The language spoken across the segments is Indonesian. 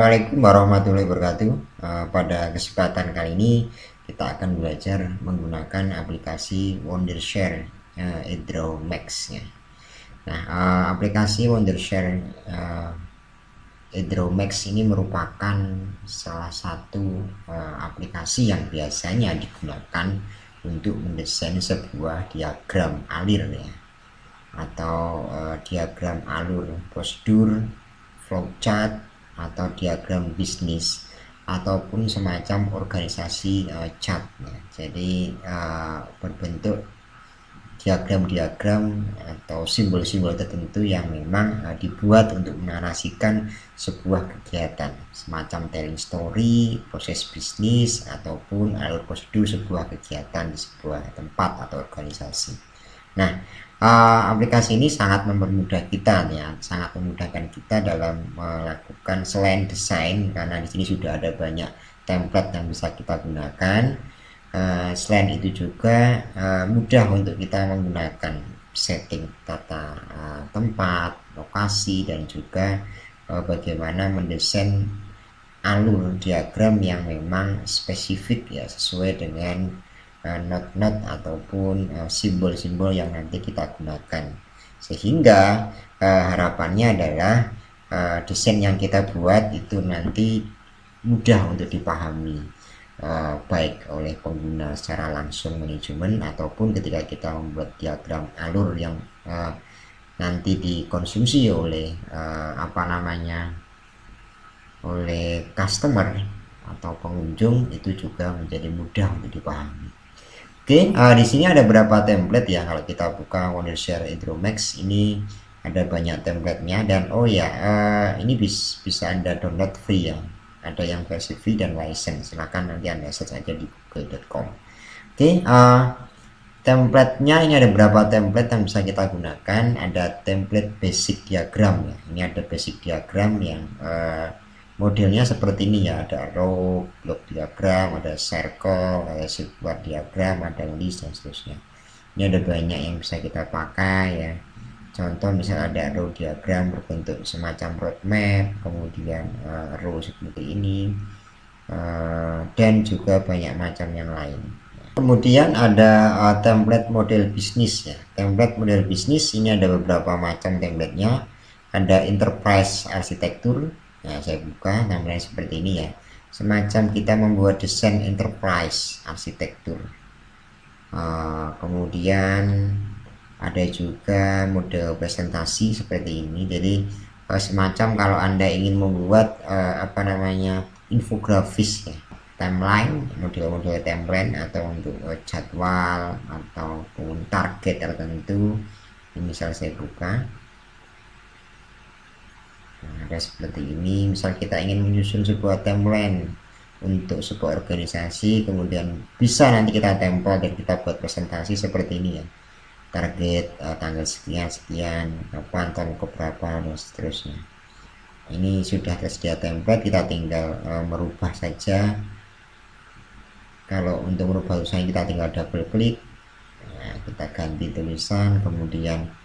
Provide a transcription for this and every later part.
Assalamualaikum warahmatullahi wabarakatuh. Pada kesempatan kali ini kita akan belajar menggunakan aplikasi Wondershare Hydromax ya. Nah, aplikasi Wondershare Hydromax ini merupakan salah satu aplikasi yang biasanya digunakan untuk mendesain sebuah diagram alir ya, atau diagram alur prosedur, flowchart, atau diagram bisnis, ataupun semacam organisasi chart ya. Jadi berbentuk diagram-diagram atau simbol-simbol tertentu yang memang dibuat untuk menarasikan sebuah kegiatan, semacam telling story, proses bisnis, ataupun alur prosedur sebuah kegiatan di sebuah tempat atau organisasi. Nah, aplikasi ini sangat mempermudah kita ya, sangat memudahkan kita dalam melakukan selain desain, karena di sini sudah ada banyak template yang bisa kita gunakan. Selain itu juga mudah untuk kita menggunakan setting tata tempat, lokasi, dan juga bagaimana mendesain alur diagram yang memang spesifik ya, sesuai dengan not ataupun simbol-simbol yang nanti kita gunakan, sehingga harapannya adalah desain yang kita buat itu nanti mudah untuk dipahami, baik oleh pengguna secara langsung manajemen ataupun ketika kita membuat diagram alur yang nanti dikonsumsi oleh oleh customer atau pengunjung, itu juga menjadi mudah untuk dipahami. Oke, di sini ada beberapa template ya. Kalau kita buka Wondershare Hydromax ini ada banyak templatenya, dan ini bisa Anda download free ya. Ada yang versi free dan license. Silahkan nanti Anda search aja di google.com. Oke, templatenya ini ada beberapa template yang bisa kita gunakan. Ada template basic diagram ya. Ini ada basic diagram yang modelnya seperti ini ya, ada row, block diagram, ada circle, ada square diagram, ada list, dan seterusnya. Ini ada banyak yang bisa kita pakai ya. Contoh misal ada row diagram berbentuk semacam roadmap, kemudian row seperti ini, dan juga banyak macam yang lain. Kemudian ada template model bisnis ya. Template model bisnis ini ada beberapa macam templatenya. Ada enterprise arsitektur. Nah, saya buka namanya seperti ini ya, semacam kita membuat desain enterprise arsitektur. Kemudian ada juga model presentasi seperti ini. Jadi semacam kalau Anda ingin membuat infografis ya, timeline, model-model timeline, atau untuk jadwal ataupun target tertentu. Ini misal saya buka, ada seperti ini. Misal kita ingin menyusun sebuah timeline untuk sebuah organisasi, kemudian bisa nanti kita tempel dan kita buat presentasi seperti ini ya, target tanggal sekian, kapan, tahun keberapa, dan seterusnya. Ini sudah tersedia template, kita tinggal merubah saja. Kalau untuk merubah tulisan kita tinggal double klik, nah, kita ganti tulisan, kemudian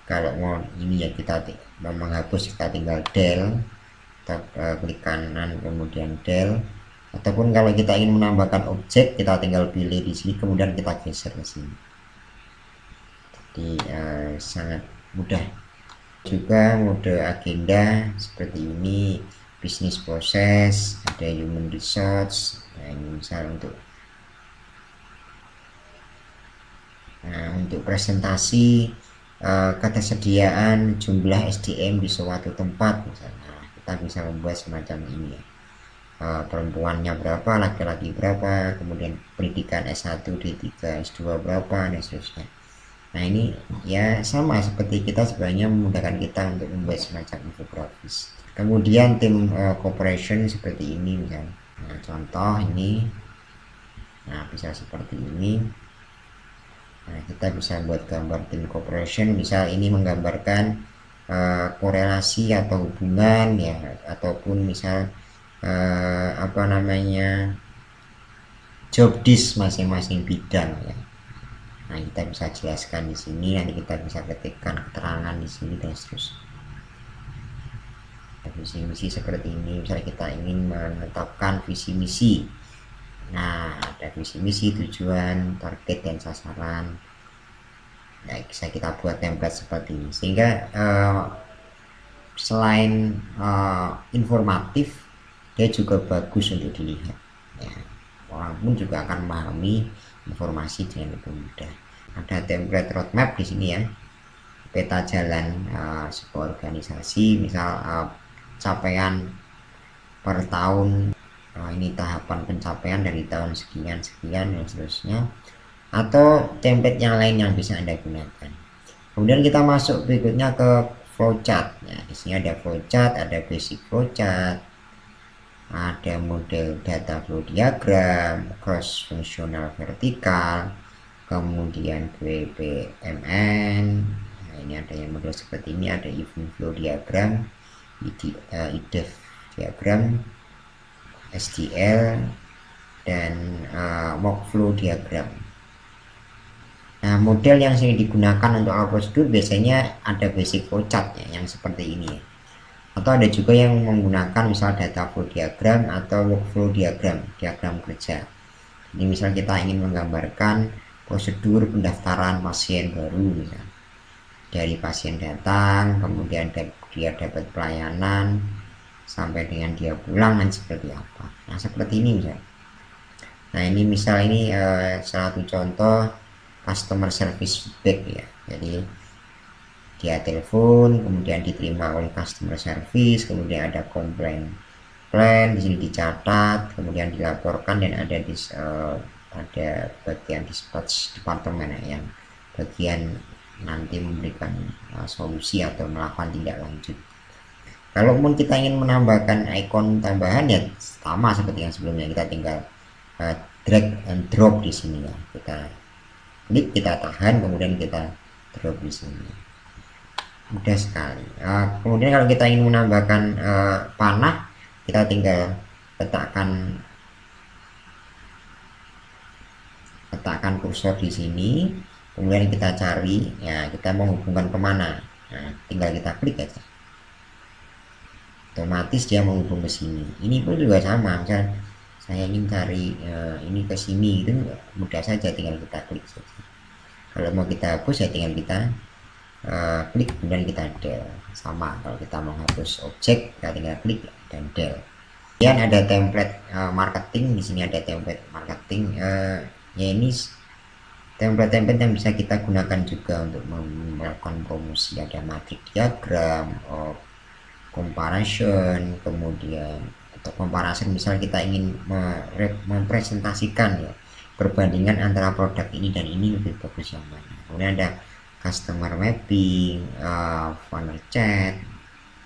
kalau mau ini ya, kita menghapus, kita tinggal del, kita klik kanan kemudian del, ataupun kalau kita ingin menambahkan objek kita tinggal pilih di sini kemudian kita geser ke sini. Jadi sangat mudah. Juga mode agenda seperti ini, bisnis proses, ada human resource. Nah, ini misal untuk presentasi, ketersediaan jumlah SDM di suatu tempat misalnya, kita bisa membuat semacam ini ya, perempuannya berapa, laki-laki berapa, kemudian pendidikan S1, D3, S2 berapa, dan seterusnya. Nah, ini ya sama seperti kita sebenarnya memudahkan kita untuk membuat semacam infografis. Kemudian tim cooperation seperti ini misalnya. Nah, contoh ini, nah bisa seperti ini. Nah, kita bisa buat gambar tim cooperation, misal ini menggambarkan korelasi atau hubungan ya, ataupun misal job disk masing-masing bidang ya. Nah, kita bisa jelaskan di sini, nanti kita bisa ketikkan keterangan di sini dan seterusnya. Visi misi seperti ini, misalnya kita ingin menetapkan visi misi. Nah, ada visi misi, tujuan, target, dan sasaran. Nah, bisa kita buat template seperti ini, sehingga selain informatif, dia juga bagus untuk dilihat ya. Orang pun juga akan memahami informasi dengan lebih mudah. Ada template roadmap di sini ya, peta jalan sebuah organisasi, misal capaian per tahun, ini tahapan pencapaian dari tahun sekian sekian dan seterusnya, atau template yang lain yang bisa Anda gunakan. Kemudian kita masuk berikutnya ke flowchart. Ya, di sini ada flowchart, ada basic flowchart, ada model data flow diagram, cross functional vertikal, kemudian BPMN. Nah, ini ada yang model seperti ini, ada event flow diagram, IDEF diagram, SDL, dan workflow diagram. Nah, model yang sering digunakan untuk awal prosedur biasanya ada basic flowchart ya, yang seperti ini ya. Atau ada juga yang menggunakan misal data flow diagram atau workflow diagram, diagram kerja. Jadi misal kita ingin menggambarkan prosedur pendaftaran pasien baru, misal dari pasien datang, kemudian dia dapat pelayanan sampai dengan dia pulang, dan seperti apa. Nah, seperti ini misal. Nah, ini misal ini salah satu contoh customer service feedback ya. Jadi dia telepon, kemudian diterima oleh customer service, kemudian ada komplain plan, di sini dicatat, kemudian dilaporkan, dan ada ada bagian dispatch departemen ya, yang bagian nanti memberikan solusi atau melakukan tindak lanjut. Kalaupun kita ingin menambahkan ikon tambahan ya sama seperti yang sebelumnya, kita tinggal drag and drop di sini ya. Kita klik, kita tahan, kemudian kita drop di sini. Mudah sekali. Kemudian kalau kita ingin menambahkan panah, kita tinggal letakkan kursor di sini, kemudian kita cari ya, kita menghubungkan kemana. Nah, tinggal kita klik aja, otomatis dia menghubung ke sini. Ini pun juga sama, misal saya ingin cari ini ke sini, itu mudah saja, tinggal kita klik saja. Kalau mau kita hapus ya tinggal kita klik, kemudian kita del. Sama kalau kita mau hapus objek, kita tinggal klik dan del. Kemudian ada template marketing. Di sini ada template marketing, ya ini template-template yang bisa kita gunakan juga untuk melakukan promosi. Ada matrix diagram, comparison, kemudian atau comparison, misal kita ingin mempresentasikan ya perbandingan antara produk ini dan ini lebih bagus yang mana. Kemudian ada customer mapping, funnel chat,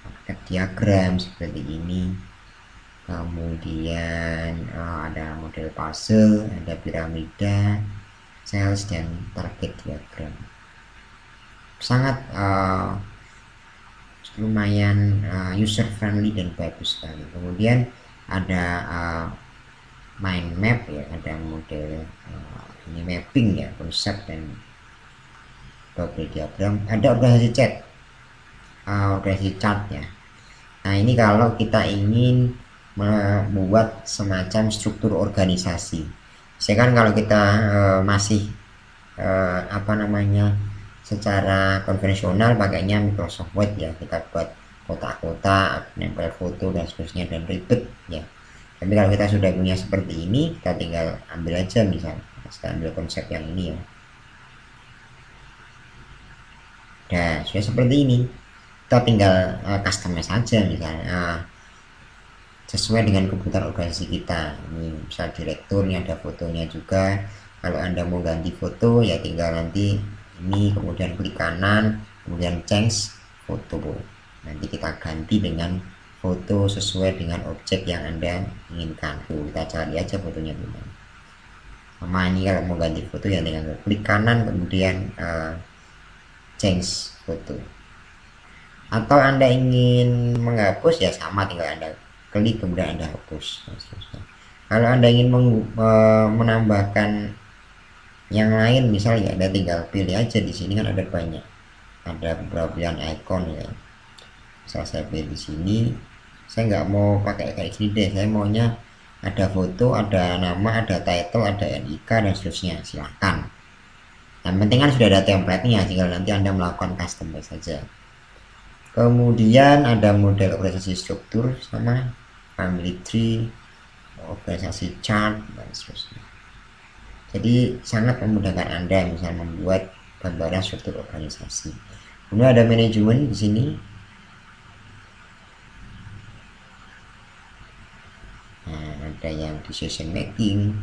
market diagram seperti ini. Kemudian ada model puzzle, ada piramida, sales, dan target diagram. Sangat lumayan user friendly dan bagus sekali. Kemudian ada mind map ya, ada model ini mapping ya, konsep dan bubble diagram. Ada organisasi chat, organisasi chart ya. Nah, ini kalau kita ingin membuat semacam struktur organisasi. Misalkan kalau kita masih secara konvensional pakainya Microsoft Word ya, kita buat kotak-kotak, nempel foto dan seterusnya, dan ribet ya. Tapi kalau kita sudah punya seperti ini, kita tinggal ambil aja, misalnya kita ambil konsep yang ini ya. Nah, sudah seperti ini, kita tinggal customize saja, misalnya sesuai dengan kebutuhan organisasi kita. Ini misal direkturnya ada fotonya juga. Kalau Anda mau ganti foto ya tinggal nanti ini, kemudian klik kanan, kemudian change foto, nanti kita ganti dengan foto sesuai dengan objek yang Anda inginkan. Kita cari aja fotonya dulu. Sama ini kalau mau ganti foto ya tinggal klik kanan, kemudian change foto. Atau Anda ingin menghapus ya sama, tinggal Anda klik kemudian Anda hapus. Kalau Anda ingin menambahkan yang lain, misalnya Anda tinggal pilih aja, di sini kan ada banyak, ada beberapa pilihan icon ya. misal saya pilih di sini, saya nggak mau pakai kayak gini deh, saya maunya ada foto, ada nama, ada title, ada NIK dan seterusnya, silahkan. Yang penting kan sudah ada template-nya, tinggal nanti Anda melakukan customize saja. Kemudian ada model organisasi struktur sama family tree, organisasi chart dan seterusnya. Jadi sangat memudahkan Anda misalnya membuat gambaran struktur organisasi. Kemudian ada manajemen di sini. Nah, ada yang decision making,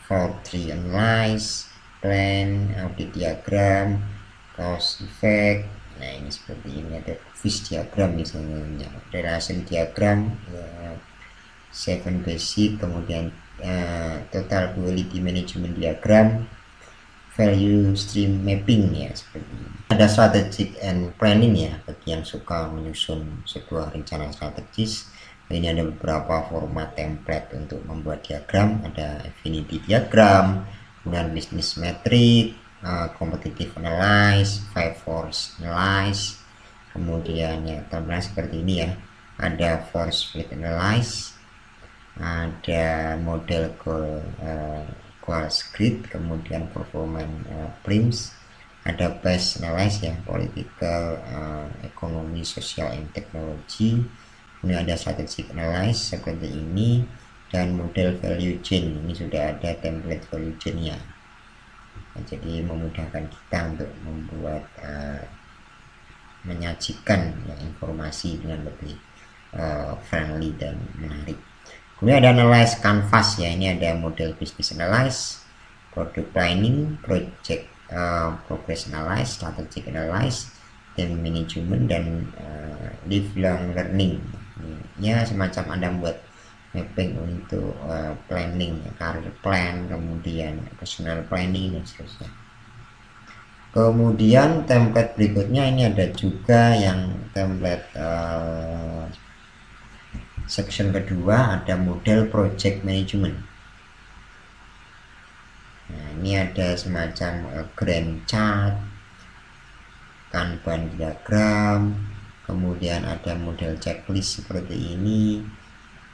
fault tree analyze, plan, audit diagram, cause effect. Nah, ini seperti ini, ada fish diagram misalnya, relation diagram, ya, 7 basic, kemudian total quality management diagram, value stream mapping, ya seperti ini. Ada strategic and planning ya, bagi yang suka menyusun sebuah rencana strategis. Ini ada beberapa format template untuk membuat diagram, ada affinity diagram, kemudian business metric, competitive analyze, 5 force analyze, kemudian ya tampilan seperti ini ya, ada force fleet analyze, ada model goals grid, kemudian performance prims, ada base analyze ya, political, ekonomi, sosial, and teknologi. Kemudian ada strategic analyze seperti ini, dan model value chain, ini sudah ada template value chain nya. Nah, jadi memudahkan kita untuk membuat menyajikan ya, informasi dengan lebih friendly dan menarik. Kemudian ada analyze canvas ya, ini ada model business analyze, product planning, project progress analyze, strategic analyze, dan management, dan lifelong learning. Ya semacam Anda buat mapping untuk planning, career plan, kemudian personal planning dan seterusnya. Kemudian template berikutnya ini ada juga yang template section kedua, ada model project management. Nah, ini ada semacam grand chart, kanban diagram, kemudian ada model checklist seperti ini,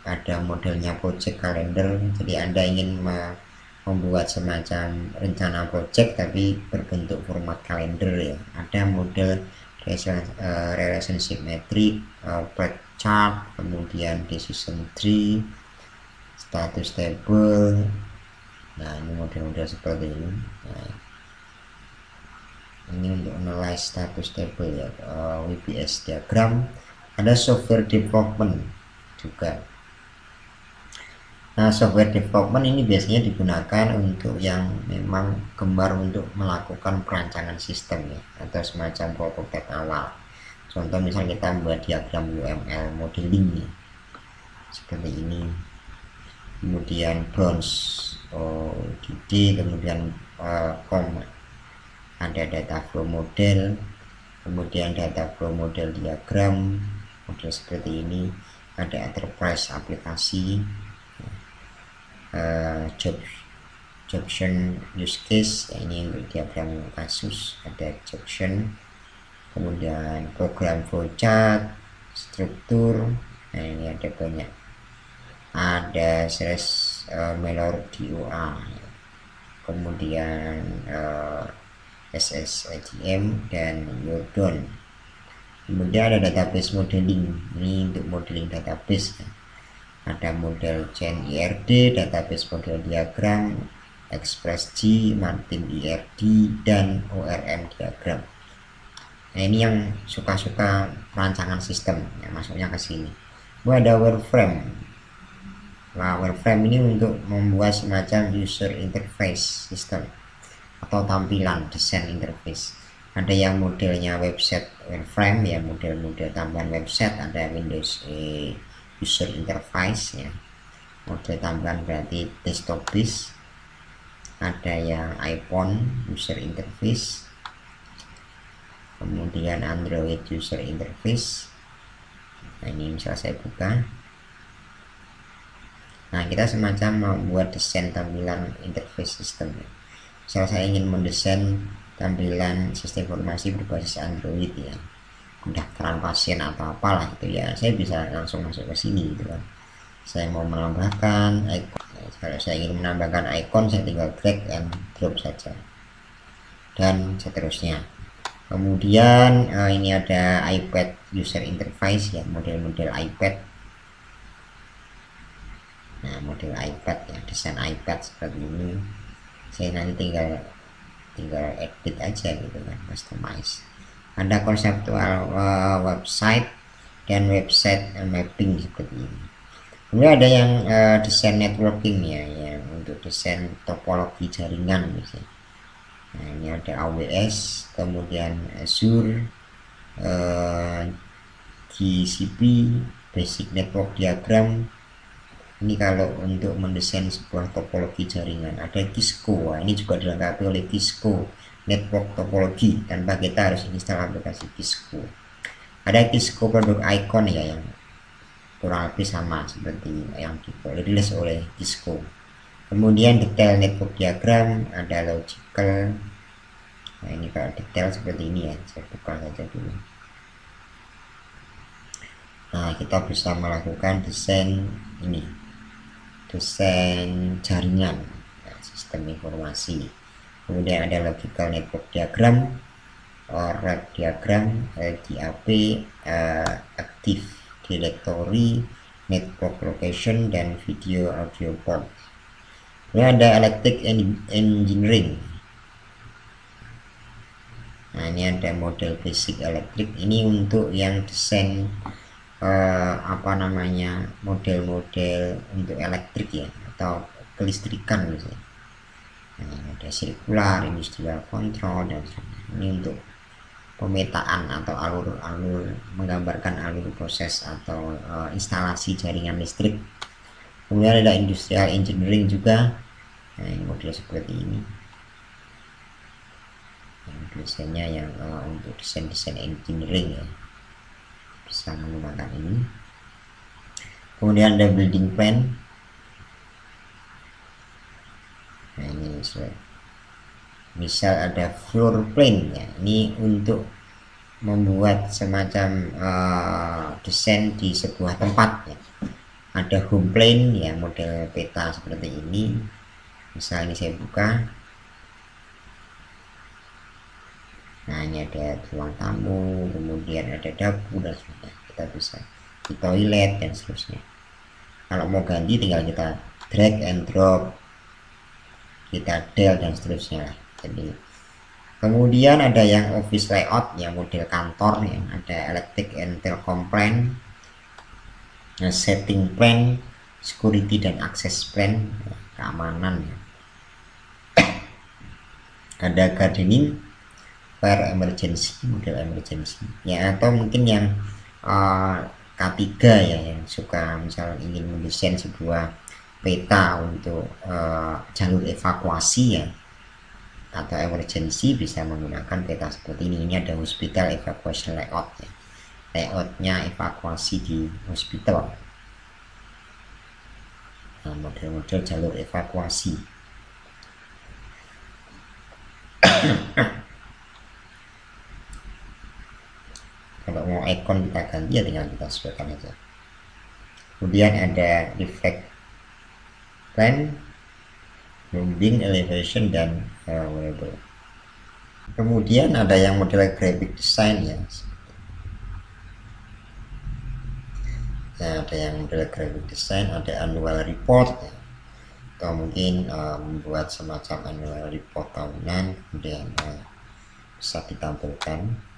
ada modelnya project calendar. Jadi Anda ingin membuat semacam rencana project tapi berbentuk format kalender ya. Ada model relationship metric, break chart, kemudian decision tree, status table. Nah, ini model-model seperti ini. Nah, ini untuk analyze status table ya, WBS diagram. Ada software development juga. Nah, software development ini biasanya digunakan untuk yang memang gemar untuk melakukan perancangan sistem ya, atau semacam prototipe awal. Contoh misal kita membuat diagram UML modeling ya, seperti ini. Kemudian bronze ODD, kemudian COM, ada data flow model, kemudian data flow model diagram, model seperti ini. Ada enterprise aplikasi, Jobson use case, ini untuk diagram kasus, ada Jobson. Kemudian program flowchart, struktur. Nah, ini ada banyak, ada Melor DOA, kemudian SSIGM dan Yordon. Kemudian ada database modeling, ini untuk modeling database ya. Ada model chain IRD, database model diagram, Express G, Martin IRD, dan ORM diagram. Nah, ini yang suka-suka perancangan sistem ya, masuknya ke sini. Ada wireframe. Nah, wireframe ini untuk membuat semacam user interface system atau tampilan desain interface. Ada yang modelnya website wireframe ya, model-model tampilan website. Ada Windows user interface ya, model tampilan berarti desktop base. Ada yang iPhone user interface, kemudian Android user interface. Nah, ini misal saya buka. Nah, kita semacam membuat desain tampilan interface system. Misal saya ingin mendesain tampilan sistem informasi berbasis Android ya. pendaftaran pasien atau apalah itu ya, saya bisa langsung masuk ke sini gitu kan. Saya mau menambahkan icon, kalau saya ingin menambahkan icon saya tinggal drag and drop saja dan seterusnya. Kemudian ini ada iPad user interface ya, model-model iPad. Nah, model iPad ya, desain iPad seperti ini. Saya nanti tinggal edit aja gitu kan, customize. Ada konseptual website dan website mapping seperti ini. Kemudian ada yang desain networking ya, yang untuk desain topologi jaringan misalnya. Nah, ini ada AWS, kemudian Azure, GCP, basic network diagram. Ini kalau untuk mendesain sebuah topologi jaringan. Ada Cisco, ini juga dilengkapi oleh Cisco network topologi, tanpa kita harus install aplikasi Cisco. Ada Cisco produk icon ya, yang kurang lebih sama seperti yang dirilis oleh Cisco. Kemudian detail network diagram, ada logical. Nah, ini kalau detail seperti ini ya, saya buka saja dulu. Nah, kita bisa melakukan desain ini, desain jaringan, sistem informasi. Kemudian ada logical network diagram, rack diagram, DAP, active directory, network location, dan video audio port. Kemudian ada electric engineering. Nah, ini ada model basic elektrik, ini untuk yang desain model-model untuk elektrik ya, atau kelistrikan misalnya. Nah, ada sirkular, industrial control, dan ini untuk pemetaan atau alur-alur, menggambarkan alur proses atau instalasi jaringan listrik. Kemudian ada industrial engineering juga. Nah, ini model seperti ini. Desainnya yang untuk desain engineering ya, bisa menggunakan ini. Kemudian ada building plan. Nah, ini misal ada floor plan ya, ini untuk membuat semacam desain di sebuah tempat ya. Ada home plan ya, model peta seperti ini. Misalnya saya buka, nah ini ada ruang tamu, kemudian ada dapur dan sebagainya. Kita bisa di toilet dan seterusnya. Kalau mau ganti tinggal kita drag and drop, kita del dan seterusnya. Jadi kemudian ada yang office layout ya, model kantor yang ada electric and telecom plan, setting plan, security dan access plan, keamanan ya. Ada gardening, fire emergency, model emergency ya, atau mungkin yang K3 ya, yang suka misal ingin mendesain sebuah peta untuk jalur evakuasi ya atau emergency, bisa menggunakan peta seperti ini. Ini ada hospital evacuation layout ya, layoutnya evakuasi di hospital. Nah, model-model jalur evakuasi. Kalau mau icon kita ganti ya tinggal kita sesuaikan aja. Kemudian ada defect plan, building elevation, dan wearable. Kemudian ada yang model graphic design ya. Nah, ada yang model graphic design, ada annual report ya, atau mungkin membuat semacam annual report tahunan, kemudian bisa ditampilkan.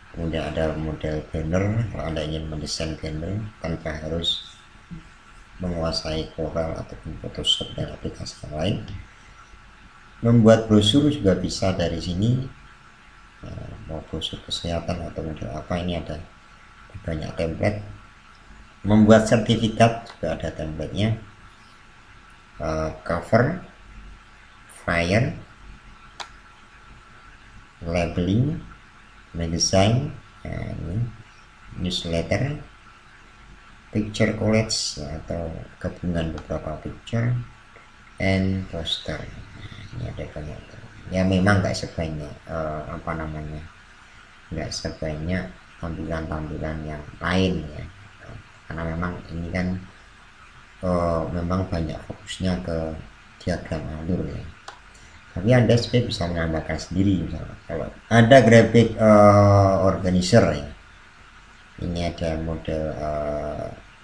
Kemudian ada model banner, kalau Anda ingin mendesain banner tanpa harus menguasai Corel ataupun Photoshop dan aplikasi yang lain. Membuat brosur juga bisa dari sini, mau brosur kesehatan atau model apa, ini ada banyak template. Membuat sertifikat juga ada templatenya, cover, flyer, labeling, magazine, newsletter, picture collage ya, atau gabungan beberapa picture, and poster. Ini ada banyak ya, memang nggak sebanyak nggak sebanyak tampilan-tampilan yang lain ya, karena memang ini kan memang banyak fokusnya ke diagram alur ya. Tapi Anda sebenarnya bisa menambahkan sendiri, misalnya kalau ada grafik organizer ya, ini ada model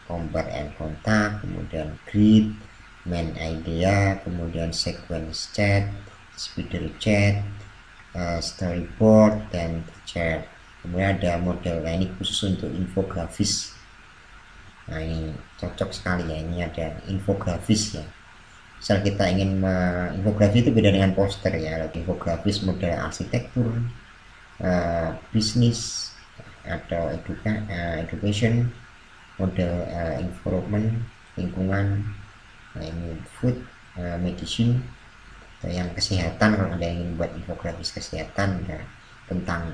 compare and contact, kemudian grid, main idea, kemudian sequence chat, speeder chat, storyboard, dan chat. Kemudian ada model, nah ini khusus untuk infografis. Nah ini cocok sekali ya, ini ada infografis ya. Misal kita ingin infografi itu beda dengan poster ya. Infografis model arsitektur, bisnis, atau education, model environment, lingkungan, nah ini food, medicine, atau yang kesehatan. Kalau ada yang ingin buat infografis kesehatan ya, tentang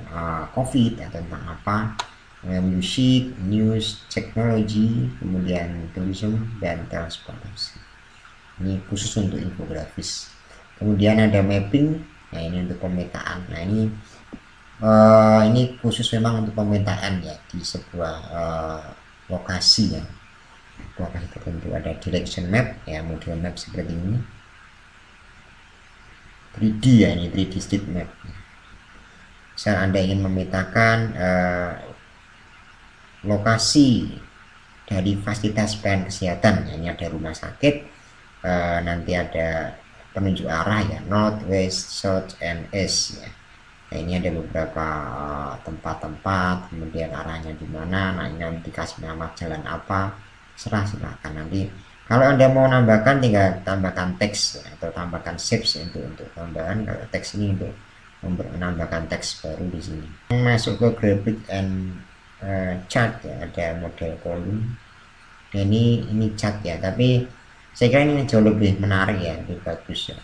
COVID atau tentang apa, musik, news, teknologi, kemudian tourism, dan transportasi. Ini khusus untuk infografis. Kemudian ada mapping, nah ini untuk pemetaan. Nah ini khusus memang untuk pemetaan ya di sebuah lokasi ya, lokasi tertentu. Ada direction map ya, model map seperti ini, 3D ya, ini 3D street map. Misal Anda ingin memetakan lokasi dari fasilitas pelayanan kesehatan ya, ini ada rumah sakit, nanti ada penunjuk arah ya, north, west, south, and east ya. Nah ini ada beberapa tempat-tempat, kemudian arahnya di mana. Nah ini nanti kasih nama jalan apa, silakan nanti. Kalau Anda mau nambahkan, tinggal tambahkan teks ya, atau tambahkan shapes untuk tambahan. Kalau teks ini untuk menambahkan teks baru di sini. Masuk ke graphic and chart ya, ada model kolom. Nah ini chart ya, tapi saya kira ini jauh lebih menarik ya, lebih bagus ya,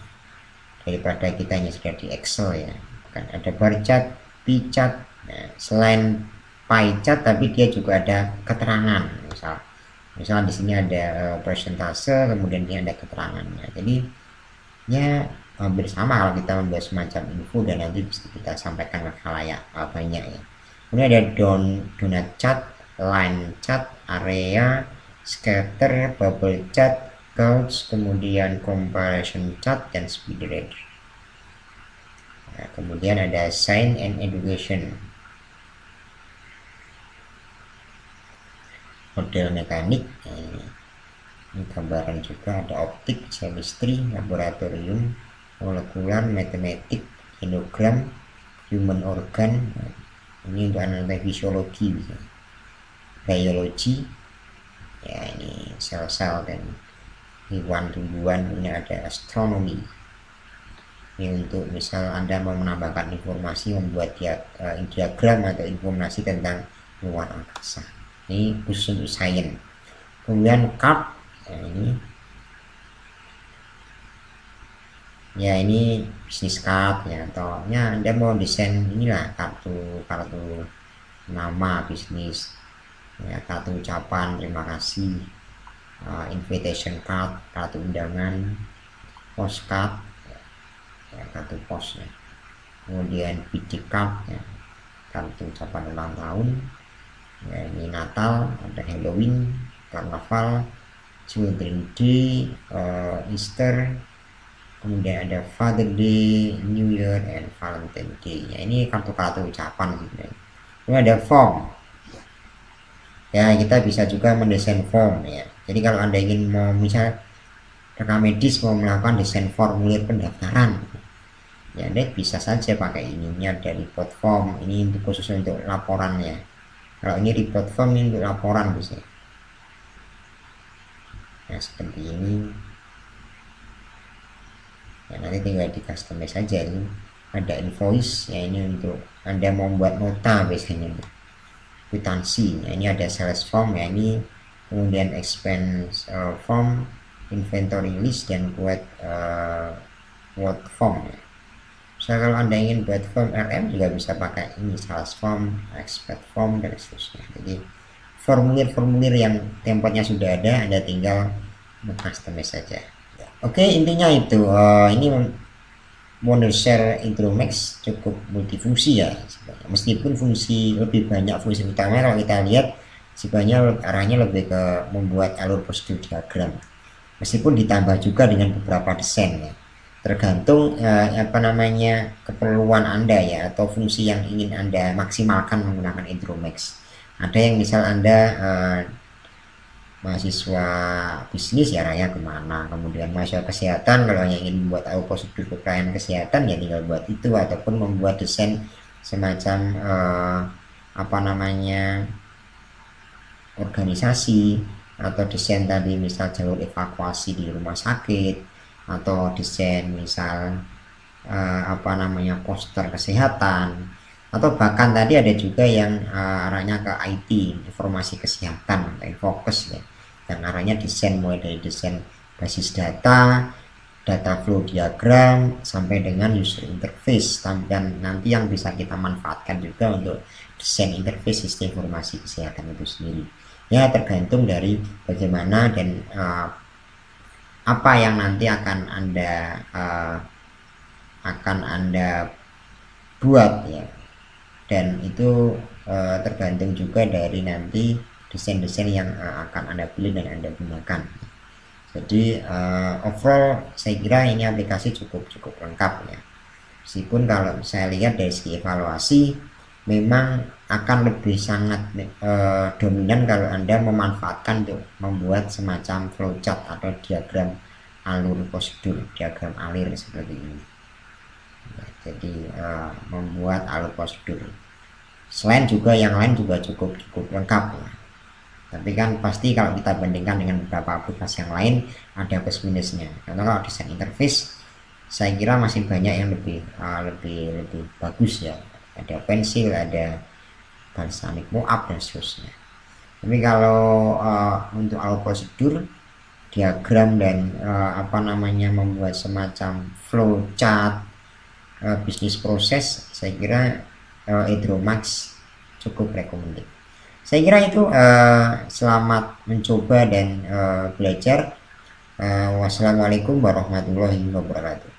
daripada kita hanya sudah di Excel ya. Kan ada bar chart, pie chart. Nah, selain pie chart tapi dia juga ada keterangan. Misal di sini ada persentase, kemudian ini ada keterangannya. Jadi ya hampir sama kalau kita membuat semacam info dan nanti bisa kita sampaikan ke khalayak banyak ya. Kemudian ada donut chart, line chart, area, scatter, bubble chart, gauge, kemudian comparison chart, dan speed rate. Nah, kemudian ada science and education, model mekanik. Ini gambaran juga, ada optik, chemistry, laboratorium, molekular, matematik, henogram, human organ. Nah, ini untuk analisis fisiologi, biologi ya, ini sel-sel dan hewan, tumbuhan. Ini ada astronomi, ini untuk misal Anda mau menambahkan informasi, membuat diagram atau informasi tentang luar angkasa. Ini khusus untuk sains. Kemudian card ya, ini bisnis card ya, atau ya Anda mau desain inilah kartu nama bisnis ya, kartu ucapan terima kasih, invitation card, kartu undangan, postcard ya, kartu pos ya. Kemudian BD card ya, kartu ucapan ulang tahun ya, ini Natal, ada Halloween, Karnaval, Children's Day, Easter, kemudian ada Father Day, New Year, and Valentine Day ya. Ini kartu-kartu ucapan gitu. Ini ada form ya, kita bisa juga mendesain form ya. Jadi kalau Anda ingin mau misal rekam medis, mau melakukan desain formulir pendaftaran ya, Anda bisa saja pakai ini ada report form, ini untuk khusus untuk laporannya. Kalau ini report form, ini untuk laporan bisa. Nah seperti ini ya, nanti tinggal di customize saja. Ini ada invoice ya, ini untuk Anda membuat nota biasanya, kwitansi ya. Ini ada sales form ya, ini kemudian expense form, inventory list, dan buat quote form ya. So kalau Anda ingin buat form RM juga bisa pakai ini, sales form, expert form, dan seterusnya. Jadi formulir-formulir yang template-nya sudah ada, Anda tinggal mengcustomize saja. Oke, intinya itu. Ini model share Hydromax cukup multifungsi ya sebenarnya. Meskipun fungsi lebih banyak, fungsi utama kalau kita lihat sebenarnya arahnya lebih ke membuat alur prosedur diagram, meskipun ditambah juga dengan beberapa desain ya, tergantung apa namanya keperluan Anda ya, atau fungsi yang ingin Anda maksimalkan menggunakan Hydromax. Ada yang misal Anda mahasiswa bisnis ya arahnya kemana, kemudian mahasiswa kesehatan kalau hanya ingin membuat prosedur pelayanan kesehatan ya tinggal buat itu, ataupun membuat desain semacam apa namanya organisasi, atau desain tadi misal jalur evakuasi di rumah sakit, atau desain misal apa namanya poster kesehatan, atau bahkan tadi ada juga yang arahnya ke IT, informasi kesehatan atau fokus ya, yang arahnya desain mulai dari desain basis data, data flow diagram, sampai dengan user interface, dan nanti yang bisa kita manfaatkan juga untuk desain interface sistem informasi kesehatan itu sendiri ya, tergantung dari bagaimana dan apa yang nanti akan anda buat ya, dan itu tergantung juga dari nanti desain-desain yang akan Anda pilih dan Anda gunakan. Jadi overall saya kira ini aplikasi cukup lengkap ya, meskipun kalau saya lihat dari segi evaluasi memang akan lebih sangat dominan kalau Anda memanfaatkan untuk membuat semacam flowchart atau diagram alur prosedur, diagram alir seperti ini. Jadi membuat alur prosedur. Selain juga yang lain juga cukup lengkap ya. Tapi kan pasti kalau kita bandingkan dengan beberapa aplikasi yang lain ada plus minusnya. Karena kalau desain interface saya kira masih banyak yang lebih bagus ya. Ada pensil, ada balsamic mockup dan seterusnya. Tapi kalau untuk alur prosedur, diagram dan apa namanya membuat semacam flow chart, bisnis proses, saya kira Hydromax cukup recommended. Saya kira itu selamat mencoba dan belajar. Wassalamualaikum warahmatullahi wabarakatuh.